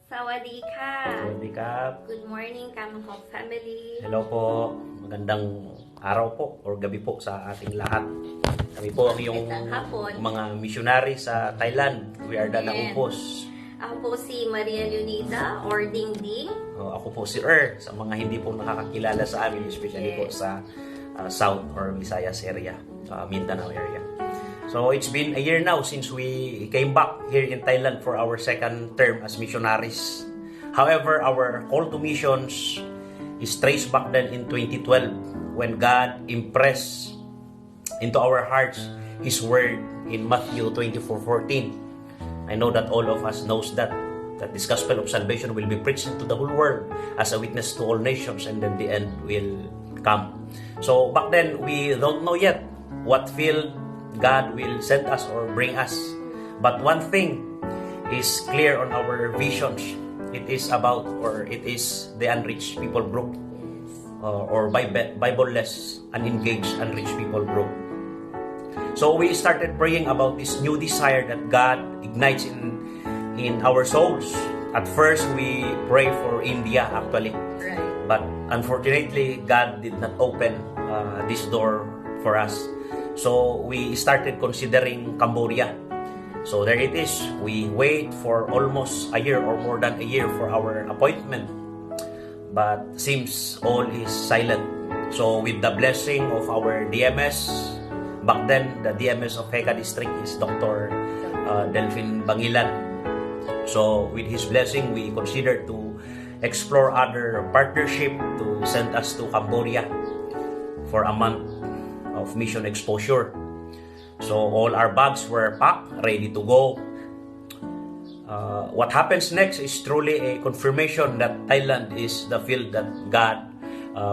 Sawadee ka. Sawadee ka. Good morning, Kamahok family. Hello po. Magandang araw po or gabi po sa ating lahat. Kami po ang iyong mga missionary sa Thailand. We are the Naupos. Ako po si Maria Leonida or Ding Ding. Ako po si sa mga hindi po nakakakilala sa amin, especially po sa South or Visayas area, Mindanao area. So it's been a year now since we came back here in Thailand for our second term as missionaries. However, our call to missions is traced back then in 2012 when God impressed into our hearts His word in Matthew 24:14. I know that all of us knows that this gospel of salvation will be preached into the whole world as a witness to all nations, and then the end will come. So back then we don't know yet what field God will send us or bring us. But one thing is clear on our visions. It is about, or it is the unreached people group, or Bible-less, unengaged, unreached people group. So we started praying about this new desire that God ignites in our souls. At first, we pray for India actually. Right. But unfortunately, God did not open this door for us. So we started considering Cambodia. So there it is. We wait for almost a year or more than a year for our appointment. But seems all is silent. So with the blessing of our DMS, back then the DMS of Heka District is Dr. Delphine Bangilan. So with his blessing, we considered to explore other partnership to send us to Cambodia for a month of mission exposure. So all our bags were packed, ready to go. What happens next is truly a confirmation that Thailand is the field that God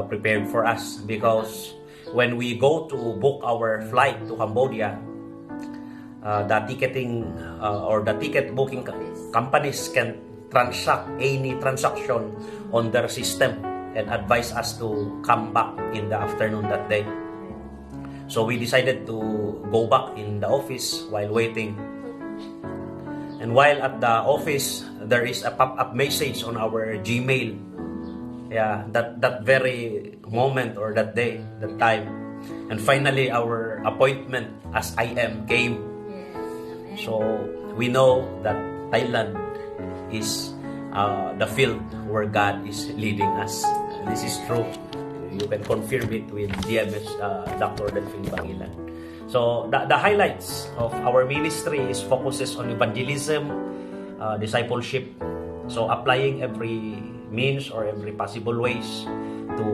prepared for us, because when we go to book our flight to Cambodia, the ticketing or the ticket booking companies can transact any transaction on their system and advise us to come back in the afternoon that day. So we decided to go back in the office while waiting. And while at the office, there is a pop-up message on our Gmail. Yeah, that very moment or that day, that time. And finally, our appointment as IM came. So we know that Thailand is the field where God is leading us. This is true. You can confirm it with DMS, Dr. Delphine Bangilan. So the highlights of our ministry is focuses on evangelism, discipleship. So applying every means or every possible ways to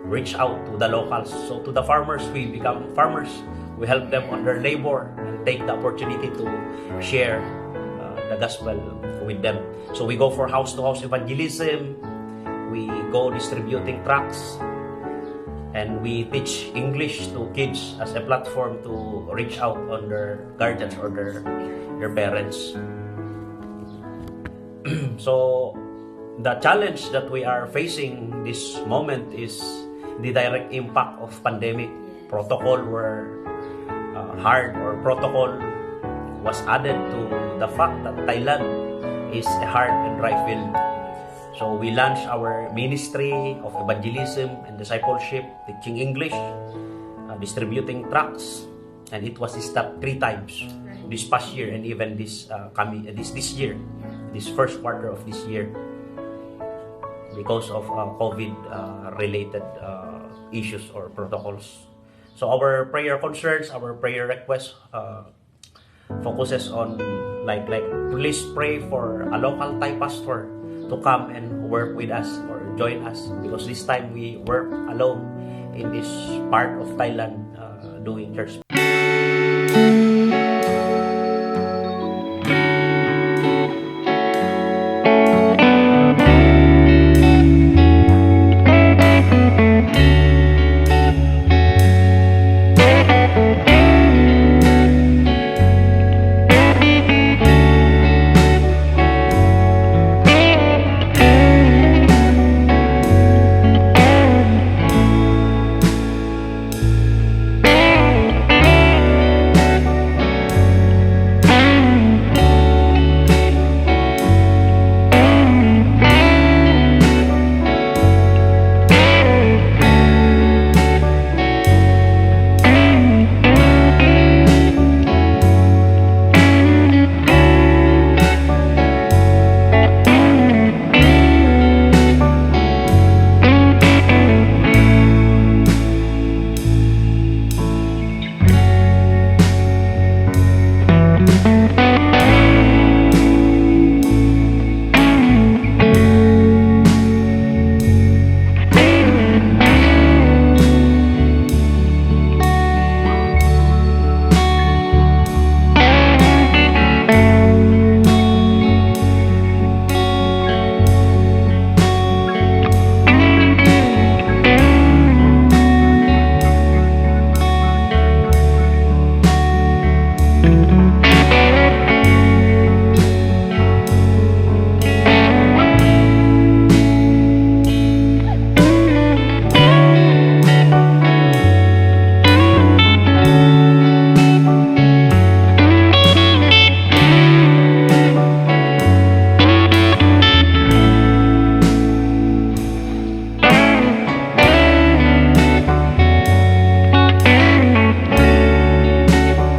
reach out to the locals. So to the farmers, we become farmers. We help them on their labor and take the opportunity to share the gospel with them. So we go for house-to-house evangelism. We go distributing tracts. And we teach English to kids as a platform to reach out on their guardians or their parents. So the challenge that we are facing this moment is the direct impact of pandemic. Protocol were hard, or protocol was added to the fact that Thailand is a hard and dry field. So we launched our ministry of evangelism and discipleship, teaching English, distributing tracts, and it was stopped 3 times this past year and even this year, this first quarter of this year, because of COVID related issues or protocols. So our prayer concerns, our prayer requests focuses on like please pray for a local Thai pastor to come and work with us or join us, because this time we work alone in this part of Thailand doing church.